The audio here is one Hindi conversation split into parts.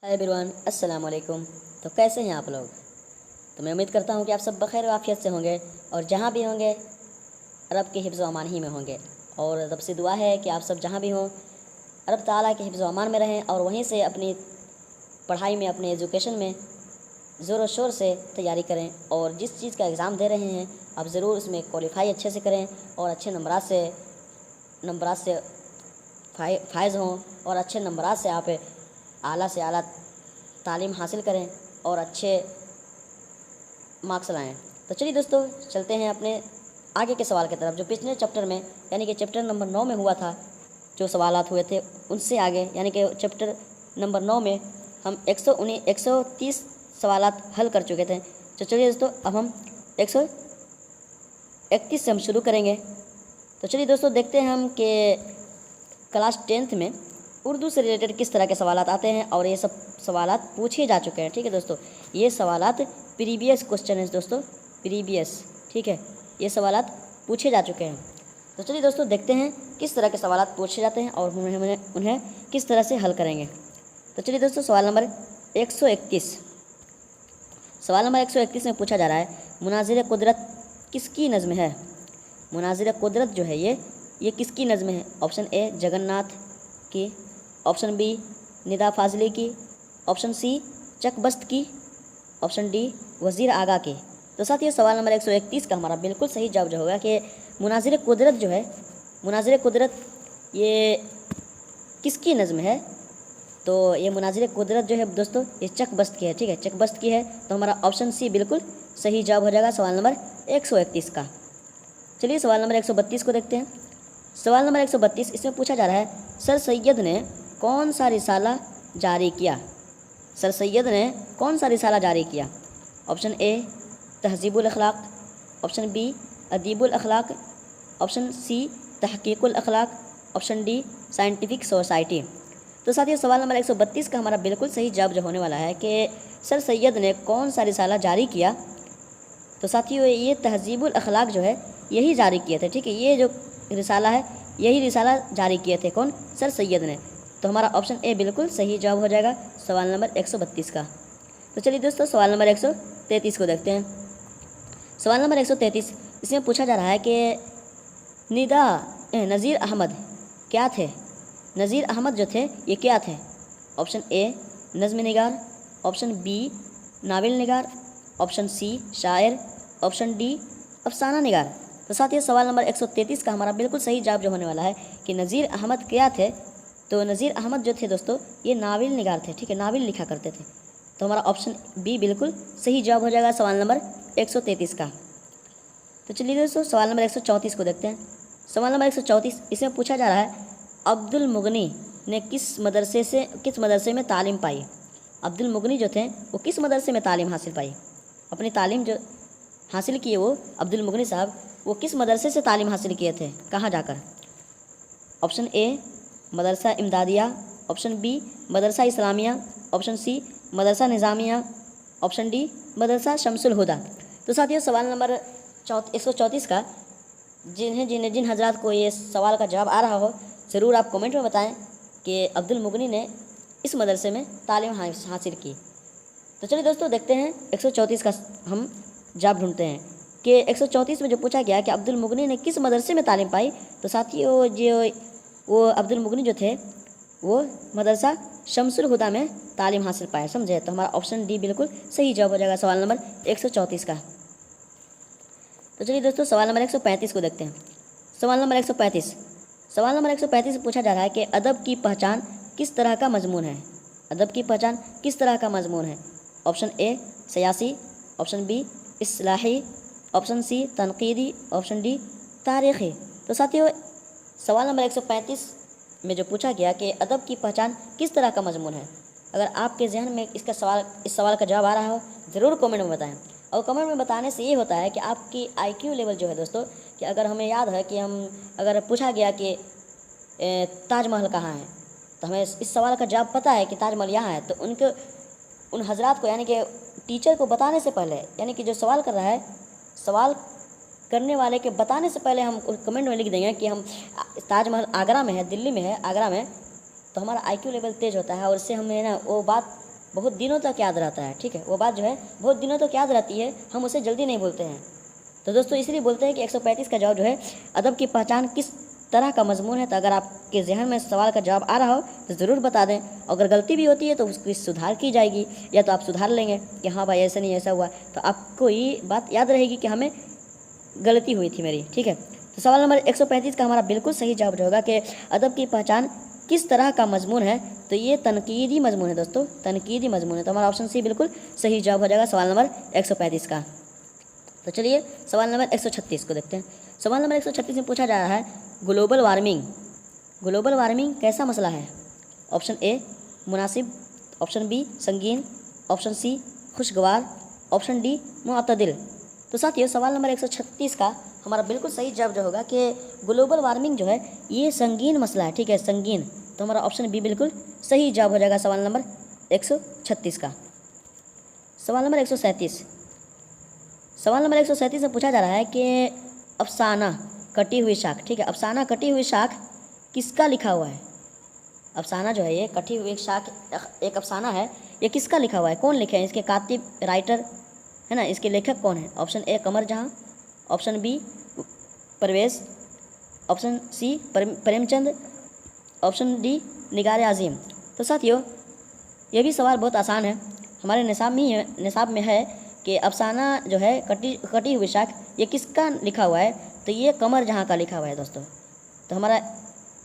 हाय एवरीवन, अस्सलाम वालेकुम। तो कैसे हैं आप लोग? तो मैं उम्मीद करता हूं कि आप सब बखैर आफियत से होंगे और जहां भी होंगे रब के हिफ्ज़ व अमान ही में होंगे। और रब से दुआ है कि आप सब जहां भी हों रब ताला के हिफ्ज़ व अमान में रहें और वहीं से अपनी पढ़ाई में, अपने एजुकेशन में ज़ोर शोर से तैयारी करें। और जिस चीज़ का एग्ज़ाम दे रहे हैं आप ज़रूर उसमें क्वालिफ़ाई अच्छे से करें और अच्छे नंबरात से फायज़ हों और अच्छे नंबरात से आप आला से आला तालीम हासिल करें और अच्छे मार्क्स लाएं। तो चलिए दोस्तों, चलते हैं अपने आगे के सवाल की तरफ, जो पिछले चैप्टर में यानी कि चैप्टर नंबर 9 में हुआ था। जो सवालात हुए थे उनसे आगे यानी कि चैप्टर नंबर 9 में हम 130 सवालात हल कर चुके थे। तो चलिए दोस्तों, अब हम 131 से हम शुरू करेंगे। तो चलिए दोस्तों, देखते हैं हम कि क्लास 10th में उर्दू से रिलेटेड किस तरह के सवालात आते हैं और ये सब सवालात पूछे जा चुके हैं। ठीक है दोस्तों, ये सवालात प्रीवियस क्वेश्चन है दोस्तों, प्रीवियस। ठीक है, ये सवालात पूछे जा चुके हैं। तो चलिए दोस्तों, देखते हैं किस तरह के सवालात पूछे जाते हैं और उन्हें किस तरह से हल करेंगे। तो चलिए दोस्तों, सवाल नंबर 131 में पूछा जा रहा है, मुनाज़िर कुदरत किसकी नज़्म है? मुनाज़िर कुदरत जो है ये किसकी नज़्म है? ऑप्शन ए जगन्नाथ की, ऑप्शन बी निदा फाजली की, ऑप्शन सी चकबस्त की, ऑप्शन डी वज़ीर आगा की। तो साथियों, सवाल नंबर 131 का हमारा बिल्कुल सही जवाब जो होगा कि मुनाज़िर कुदरत जो है, मुनाज़िर कुदरत ये किसकी नज़्म है? तो ये मुनाज़िर कुदरत जो है दोस्तों, ये चकबस्त की है। ठीक है, चकबस्त की है। तो हमारा ऑप्शन सी बिल्कुल सही जवाब हो जाएगा सवाल नंबर 131 का। चलिए सवाल नंबर 132 को देखते हैं। सवाल नंबर 132, इसमें पूछा जा रहा है, सर सैयद ने कौन सा रिसाला जारी किया? सर सैयद ने कौन सा रिसाला जारी किया? Option A तहज़ीबुल Akhlaq, option B अदीबुल Akhlaq, option C तहक़ीक़ुल Akhlaq, option D scientific society. तो साथियों, सवाल नंबर 132 का हमारा बिल्कुल सही जवाब जो होने वाला है कि सर सैयद ने कौन सा रिसाला जारी किया। तो साथियों, ये तहज़ीबुल अखलाक जो है यही जारी किए थे। ठीक है, ये जो रिसाला है यही रिसाला जारी किए थे कौन? सर सैयद ने। तो हमारा ऑप्शन ए बिल्कुल सही जवाब हो जाएगा सवाल नंबर 132 का। तो चलिए दोस्तों, सवाल नंबर 133 को देखते हैं। सवाल नंबर 133, इसमें पूछा जा रहा है कि नज़ीर अहमद क्या थे? नज़ीर अहमद जो थे ये क्या थे? ऑप्शन ए नज़्म निगार, ऑप्शन बी नाविल निगार, ऑप्शन सी शायर, ऑप्शन डी अफसाना निगार। तो साथियों, सवाल नंबर 133 का हमारा बिल्कुल सही जवाब जो होने वाला है कि नज़ीर अहमद क्या थे? तो नज़ीर अहमद जो थे दोस्तों, ये नाविल निगार थे। ठीक है, नाविल लिखा करते थे। तो हमारा ऑप्शन बी बिल्कुल सही जवाब हो जाएगा सवाल नंबर 133 का। तो चलिए दोस्तों, सवाल नंबर 134 को देखते हैं। सवाल नंबर 134, इसमें पूछा जा रहा है, अब्दुल मुगनी ने किस मदरसे में तालीम पाई? अब्दुल मुगनी जो थे वो किस मदरसे में तालीम हासिल पाई? अपनी तालीम जो हासिल किए वो अब्दुल मुगनी साहब वो किस मदरसे से तालीम हासिल किए थे, कहाँ जाकर? Option A Madrasa Imdadiya, option B Madrasa Islamia, option C Madrasa Nizamia, option D Madrasa Shamsul Huda. तो साथियों, सवाल नंबर 134 का जिन हजरात को ये सवाल का जवाब आ रहा हो ज़रूर आप कमेंट में बताएं कि अब्दुल मुगनी ने इस मदरसे में तालीम हासिल की। तो चलिए दोस्तों, देखते हैं 134 का हम जवाब ढूंढते हैं कि 134 में जो पूछा गया कि अब्दुल मुगनी ने किस मदरसे में तालीम पाई। तो साथियों, वो अब्दुल मुगनी जो थे वो मदरसा शमसुल हुदा में तालीम हासिल पाए। समझे? तो हमारा ऑप्शन डी बिल्कुल सही जवाब हो जाएगा सवाल नंबर 134 का। तो चलिए दोस्तों, सवाल नंबर 135 को देखते हैं। सवाल नंबर 135 पूछा जा रहा है कि अदब की पहचान किस तरह का मजमून है? अदब की पहचान किस तरह का मजमून है? ऑप्शन ए सियासी, ऑप्शन बी इस्लाही, ऑप्शन सी तनकीदी, ऑप्शन डी तारीख़ी। तो साथियों, सवाल नंबर 135 में जो पूछा गया कि अदब की पहचान किस तरह का मजमून है, अगर आपके जहन में इस सवाल का जवाब आ रहा हो ज़रूर कमेंट में बताएं। और कमेंट में बताने से ये होता है कि आपकी IQ लेवल जो है दोस्तों, कि अगर हमें याद है कि अगर पूछा गया कि ताजमहल कहाँ है, तो हमें इस सवाल का जवाब पता है कि ताजमहल यहाँ है, तो उन हजरात को यानी कि टीचर को बताने से पहले, यानी कि जो सवाल कर रहा है, सवाल करने वाले के बताने से पहले हम कमेंट में लिख देंगे कि हम ताजमहल आगरा में है, दिल्ली में है, आगरा में, तो हमारा IQ लेवल तेज़ होता है और उससे हमें ना वो बात बहुत दिनों तक याद रहता है, ठीक है, वो बात जो है बहुत दिनों तक याद रहती है, हम उसे जल्दी नहीं भूलते हैं। तो दोस्तों इसलिए बोलते हैं कि 135 का जवाब जो है अदब की पहचान किस तरह का मजमून है। तो अगर आपके जहन में सवाल का जवाब आ रहा हो तो ज़रूर बता दें। अगर गलती भी होती है तो उसकी सुधार की जाएगी, या तो आप सुधार लेंगे कि हाँ भाई ऐसा नहीं ऐसा हुआ, तो आपको ये बात याद रहेगी कि हमें गलती हुई थी मेरी, ठीक है। तो सवाल नंबर 135 का हमारा बिल्कुल सही जवाब जो होगा कि अदब की पहचान किस तरह का मजमून है, तो ये तनकीदी मजमून है दोस्तों, तनकीदी मजमून है। तो हमारा ऑप्शन सी बिल्कुल सही जवाब हो जाएगा सवाल नंबर 135 का। तो चलिए सवाल नंबर 136 को देखते हैं। सवाल नंबर 136 में पूछा जा रहा है ग्लोबल वार्मिंग, ग्लोबल वार्मिंग कैसा मसला है। ऑप्शन ए मुनासिब, ऑप्शन बी संगीन, ऑप्शन सी खुशगवार, ऑप्शन डी मुअतदिल। तो साथियों सवाल नंबर 136 का हमारा बिल्कुल सही जवाब जो होगा कि ग्लोबल वार्मिंग जो है ये संगीन मसला है, ठीक है, संगीन। तो हमारा ऑप्शन बी बिल्कुल सही जवाब हो जाएगा सवाल नंबर 136 का। सवाल नंबर 137, सवाल नंबर 137 में पूछा जा रहा है कि अफसाना कटी हुई शाख, ठीक है, अफसाना कटी हुई शाख किसका लिखा हुआ है। अफसाना जो है ये कटी हुई शाख एक अफसाना है, ये किसका लिखा हुआ है, कौन लिखे हैं, इसके कातिब राइटर है ना, इसके लेखक कौन है। Option A Qamar Jahan, option B Parvez, option C Premchand, option D Nigar Azeem. तो साथियों ये भी सवाल बहुत आसान है, हमारे निसाब में है कि अफसाना जो है कटी हुई शाख ये किसका लिखा हुआ है, तो ये कमर जहाँ का लिखा हुआ है दोस्तों। तो हमारा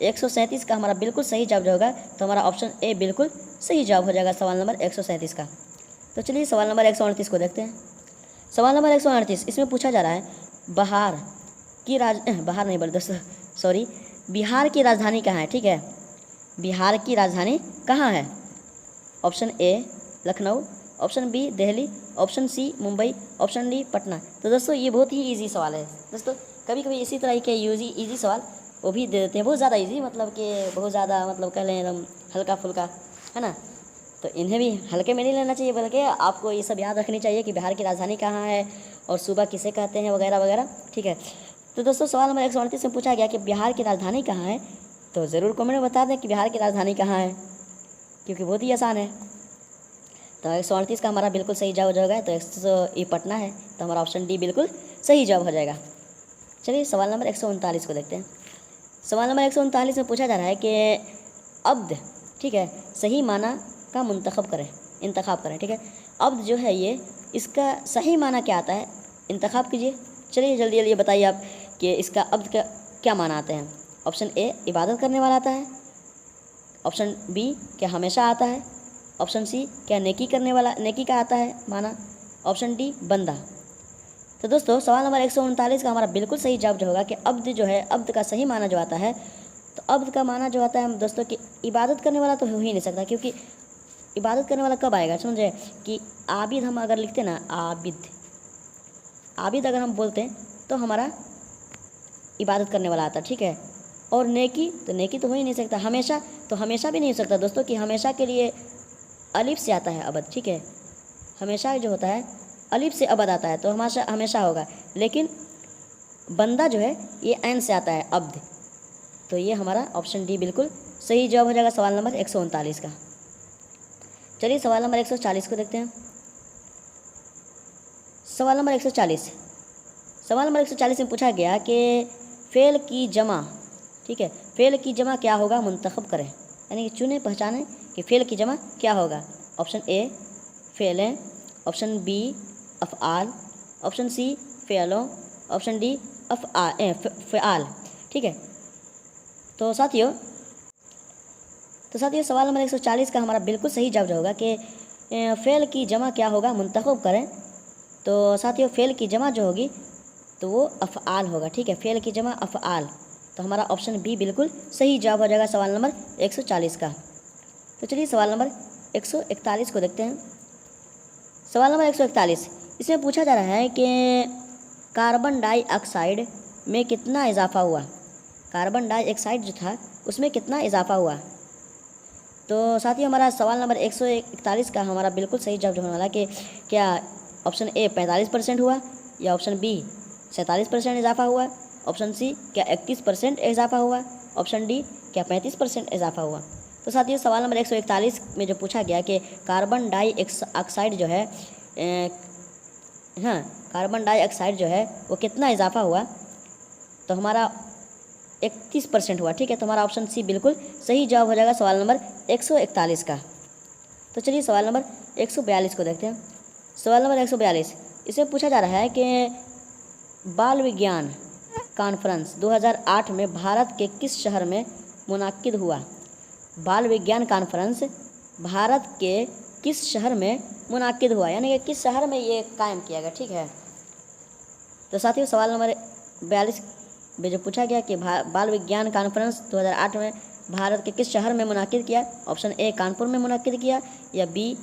137 का हमारा बिल्कुल सही जवाब जो होगा तो हमारा ऑप्शन ए बिल्कुल सही जवाब हो जाएगा सवाल नंबर 137 का। तो चलिए सवाल नंबर 138 को देखते हैं। सवाल नंबर 138 इसमें पूछा जा रहा है बिहार की राजधानी कहाँ है, ठीक है, बिहार की राजधानी कहाँ है। Option A Lucknow, option B Delhi, option C Mumbai, option D Patna. तो दोस्तों ये बहुत ही इजी सवाल है दोस्तों, कभी कभी इसी तरह के इजी सवाल वो भी दे देते हैं, बहुत ज़्यादा इजी, मतलब कि बहुत ज़्यादा मतलब कह लें एकदम हल्का फुल्का है ना, तो इन्हें भी हल्के में नहीं लेना चाहिए, बल्कि आपको ये सब याद रखनी चाहिए कि बिहार की राजधानी कहाँ है और सूबा किसे कहते हैं वगैरह वगैरह, ठीक है। तो दोस्तों सवाल नंबर 138 में पूछा गया कि बिहार की राजधानी कहाँ है, तो ज़रूर कमेंट में बता दें कि बिहार की राजधानी कहाँ है, क्योंकि बहुत ही आसान है। तो 138 का हमारा बिल्कुल सही जवाब हो जाएगा, तो ये पटना है, तो हमारा ऑप्शन डी बिल्कुल सही जवाब हो जाएगा। चलिए सवाल नंबर 139 को देखते हैं। सवाल नंबर 139 में पूछा जा रहा है कि अब्द, ठीक है, सही माना का इंतखाब करें, ठीक है। अब्द जो है ये इसका सही माना क्या आता है, इंतखाब कीजिए। चलिए जल्दी जल्दी बताइए आप कि इसका अब्द का क्या माना आते हैं। ऑप्शन ए इबादत करने वाला आता है, ऑप्शन बी क्या हमेशा आता है, ऑप्शन सी क्या नेकी करने वाला, नेकी का आता है माना, ऑप्शन डी बंदा। तो दोस्तों सवाल नंबर 139 का हमारा बिल्कुल सही जवाब जो होगा कि अब्द जो है, अब्द का सही माना जो आता है, तो अब्द का माना जो आता है दोस्तों कि इबादत करने वाला तो हो ही नहीं सकता, क्योंकि इबादत करने वाला कब आएगा, समझे कि आबिद हम अगर लिखते ना, आबिद अगर हम बोलते हैं तो हमारा इबादत करने वाला आता, ठीक है। और नेकी तो हो ही नहीं सकता, हमेशा भी नहीं हो सकता दोस्तों, कि हमेशा के लिए अलिफ से आता है अबद, ठीक है, हमेशा जो होता है अलिफ से अबद आता है, तो हमेशा होगा। लेकिन बंदा जो है ये ऐन से आता है अब्द, तो ये हमारा ऑप्शन डी बिल्कुल सही जवाब हो जाएगा सवाल नंबर 139 का। चलिए सवाल नंबर 140 को देखते हैं। सवाल नंबर 140 में पूछा गया कि फ़ेल की जमा, ठीक है, फ़ेल की जमा क्या होगा, मुंतखब करें, यानी कि चुने पहचानें कि फ़ेल की जमा क्या होगा। ऑप्शन ए फ़ेलें, ऑप्शन बी अफ़आल, ऑप्शन सी फ़ेलों, ऑप्शन डी फ़आल, ठीक है। तो साथियों सवाल नंबर 140 का हमारा बिल्कुल सही जवाब होगा कि फ़ेल की जमा क्या होगा, मुंतखब करें। तो साथियों फ़ेल की जमा जो होगी तो वो अफ़आल होगा, ठीक है, फ़ेल की जमा अफ़आल। तो हमारा ऑप्शन बी बिल्कुल सही जवाब हो जाएगा सवाल नंबर 140 का। तो चलिए सवाल नंबर 141 को देखते हैं। सवाल नंबर 141 इसमें पूछा जा रहा है कि कार्बन डाइऑक्साइड में कितना इजाफा हुआ, कार्बन डाइऑक्साइड जो था उसमें कितना इजाफा हुआ। तो साथियों हमारा सवाल नंबर 141 का हमारा बिल्कुल सही जवाब होने वाला कि क्या ऑप्शन ए 45% हुआ, या ऑप्शन बी 47% इजाफा हुआ, ऑप्शन सी क्या 31% इजाफा हुआ, ऑप्शन डी क्या 35% इजाफा हुआ। तो साथियों सवाल नंबर 141 में जो पूछा गया कि कार्बन डाइऑक्साइड जो है कार्बन डाइऑक्साइड जो है वो कितना इजाफा हुआ, तो हमारा 31% हुआ। ठीक है, तो हमारा ऑप्शन सी बिल्कुल सही जवाब हो जाएगा सवाल नंबर 141 का। तो चलिए सवाल नंबर 142 को देखते हैं। सवाल नंबर 142 इसमें पूछा जा रहा है कि बाल विज्ञान कॉन्फ्रेंस 2008 में भारत के किस शहर में मुनाकिद हुआ। बाल विज्ञान कॉन्फ्रेंस भारत के किस शहर में मुनाकिद हुआ, यानी कि किस शहर में ये कायम किया गया। ठीक है, तो साथियों सवाल नंबर 42 में जो पूछा गया कि बाल विज्ञान कॉन्फ्रेंस 2008 में भारत के किस शहर में मुनाकिद किया, ऑप्शन ए कानपुर में मुनाकिद किया, या बी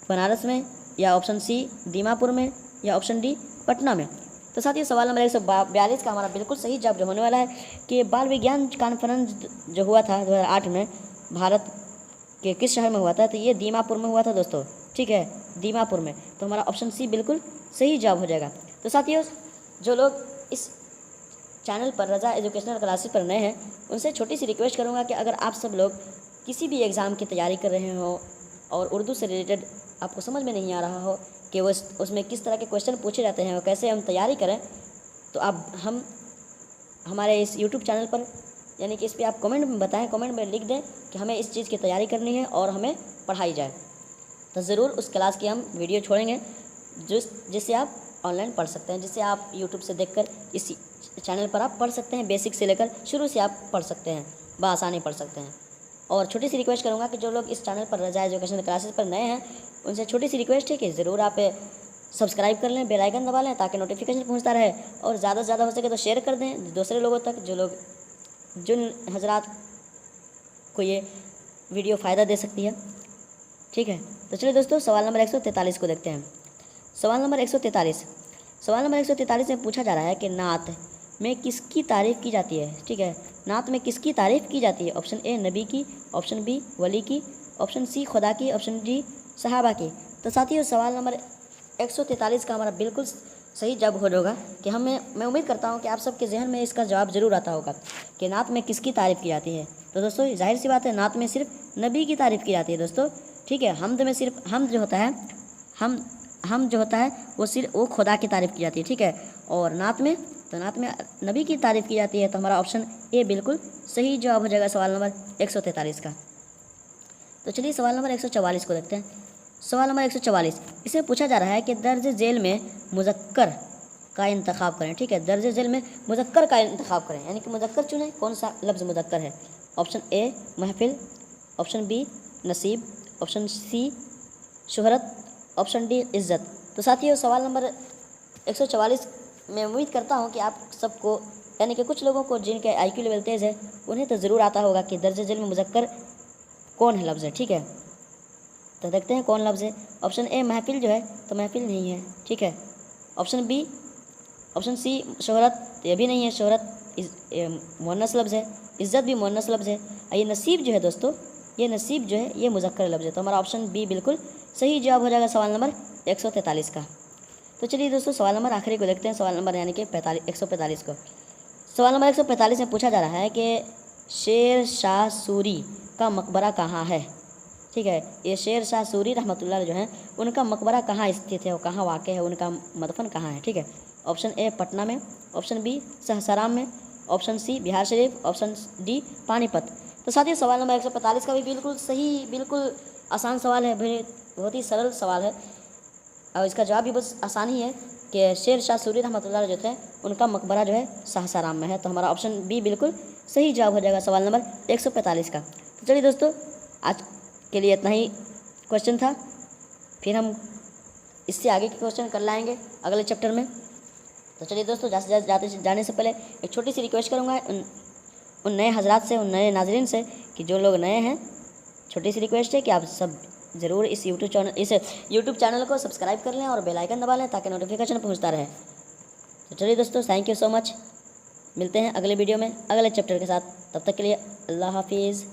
बनारस में, या ऑप्शन सी दीमापुर में, या ऑप्शन डी पटना में। तो साथियों सवाल नंबर 142 का हमारा बिल्कुल सही जवाब जो होने वाला है कि बाल विज्ञान कॉन्फ्रेंस जो हुआ था 2008 में भारत के किस शहर में हुआ था, तो ये दीमापुर में हुआ था दोस्तों। ठीक है, दीमापुर में। तो हमारा ऑप्शन सी बिल्कुल सही जवाब हो जाएगा। तो साथियों जो लोग इस चैनल पर रज़ा एजुकेशनल क्लासेस पर नए हैं, उनसे छोटी सी रिक्वेस्ट करूंगा कि अगर आप सब लोग किसी भी एग्ज़ाम की तैयारी कर रहे हो और उर्दू से रिलेटेड आपको समझ में नहीं आ रहा हो कि उसमें किस तरह के क्वेश्चन पूछे जाते हैं और कैसे हम तैयारी करें, तो आप हमारे इस यूट्यूब चैनल पर यानी कि इस पर आप कमेंट में बताएं, कमेंट में लिख दें कि हमें इस चीज़ की तैयारी करनी है और हमें पढ़ाई जाए, तो ज़रूर उस क्लास की हम वीडियो छोड़ेंगे जिससे आप ऑनलाइन पढ़ सकते हैं, जिससे आप यूट्यूब से देखकर इसी चैनल पर आप पढ़ सकते हैं। बेसिक से लेकर शुरू से आप पढ़ सकते हैं, बआसानी पढ़ सकते हैं। और छोटी सी रिक्वेस्ट करूंगा कि जो लोग इस चैनल पर रज़ा एजुकेशनल क्लासेस पर नए हैं, उनसे छोटी सी रिक्वेस्ट है कि ज़रूर आप सब्सक्राइब कर लें, बेल आइकन दबा लें ताकि नोटिफिकेशन पहुंचता रहे, और ज़्यादा से ज़्यादा हो सके तो शेयर कर दें दूसरे लोगों तक, जिन हजरात को ये वीडियो फ़ायदा दे सकती है। ठीक है, तो चलिए दोस्तों सवाल नंबर 143 को देखते हैं। सवाल नंबर 143 में पूछा जा रहा है कि नात में किसकी तारीफ़ की जाती है। ठीक है, नात में किसकी तारीफ़ की जाती है, ऑप्शन ए नबी की, ऑप्शन बी वली की, ऑप्शन सी खुदा की, ऑप्शन डी सहाबा की। तो साथियों सवाल नंबर 143 का हमारा बिल्कुल सही जवाब हो जाएगा कि मैं उम्मीद करता हूं कि आप सबके जहन में इसका जवाब ज़रूर आता होगा कि नात में किसकी तारीफ़ की जाती है। तो दोस्तों जाहिर सी बात है, नात में सिर्फ नबी की तारीफ़ की जाती है दोस्तों। ठीक है, हमद में सिर्फ हमद जो होता है हम जो होता है वो खुदा की तारीफ़ की जाती है। ठीक है, और नात में नबी की तारीफ़ की जाती है। तो हमारा ऑप्शन ए बिल्कुल सही जवाब हो जाएगा सवाल नंबर 143 का। तो चलिए सवाल नंबर 144 को देखते हैं। सवाल नंबर 144 इसमें पूछा जा रहा है कि दर्ज झेल में मुज़क्कर का इंतखाब करें। ठीक है, दर्ज झेल में मुज़क्कर का इंतखाब करें, यानी कि मुज़क्कर चुनें। कौन सा लफ्ज़ मुज़क्कर है, ऑप्शन ए महफिल, ऑप्शन बी नसीब, ऑप्शन सी शोहरत, ऑप्शन डी इज़्ज़त। तो साथियों सवाल नंबर 144 मैं उम्मीद करता हूं कि आप सबको यानी कि कुछ लोगों को जिनके IQ लेवल तेज़ है उन्हें तो ज़रूर आता होगा कि दर्ज झेल में मुज़क्कर कौन है लफ्ज़ है। ठीक है, तो देखते हैं कौन लफ्ज़ है। ऑप्शन ए महफिल जो है तो महफिल नहीं है। ठीक है, ऑप्शन सी शोहरत, ये भी नहीं है, शोहरत मुअन्नस लफ्ज़ है, इज़्ज़त भी मुअन्नस लफ्ज़ है। ये नसीब जो है दोस्तों, ये नसीब जो है ये मुज़क्कर लफ्ज़ है। तो हमारा ऑप्शन बी बिल्कुल सही जवाब हो जाएगा सवाल नंबर 143 का। तो चलिए दोस्तों सवाल नंबर आखिरी को देखते हैं, सवाल नंबर यानी कि 145 को। सवाल नंबर 145 में पूछा जा रहा है कि शेर शाह सूरी का मकबरा कहाँ है। ठीक है, ये शेर शाह सूरी रहमतुल्लाह जो है उनका मकबरा कहाँ स्थित है और कहाँ वाक़ है, उनका मदफन कहाँ है। ठीक है, ऑप्शन ए पटना में, ऑप्शन बी सहसाराम में, option C Bihar Sharif, option D Panipat. तो साथियों सवाल नंबर 145 का भी बिल्कुल सही, बिल्कुल आसान सवाल है, बहुत ही सरल सवाल है और इसका जवाब भी बस आसान ही है कि शेर शाह सूरी रहमतुल्लाह जो थे उनका मकबरा जो है सहसाराम में है। तो हमारा ऑप्शन बी बिल्कुल सही जवाब हो जाएगा सवाल नंबर 145 का। तो चलिए दोस्तों आज के लिए इतना ही क्वेश्चन था, फिर हम इससे आगे के क्वेश्चन कर लाएंगे अगले चैप्टर में। तो चलिए दोस्तों जाने से पहले एक छोटी सी रिक्वेस्ट करूँगा उन नए हजरात से, उन नए नाजरीन से कि जो लोग नए हैं, छोटी सी रिक्वेस्ट है कि आप सब ज़रूर इस यूट्यूब चैनल को सब्सक्राइब कर लें और बेल आइकन दबा लें ताकि नोटिफिकेशन पहुंचता रहे। तो चलिए दोस्तों थैंक यू सो मच, मिलते हैं अगले वीडियो में अगले चैप्टर के साथ। तब तक के लिए अल्लाह हाफिज़।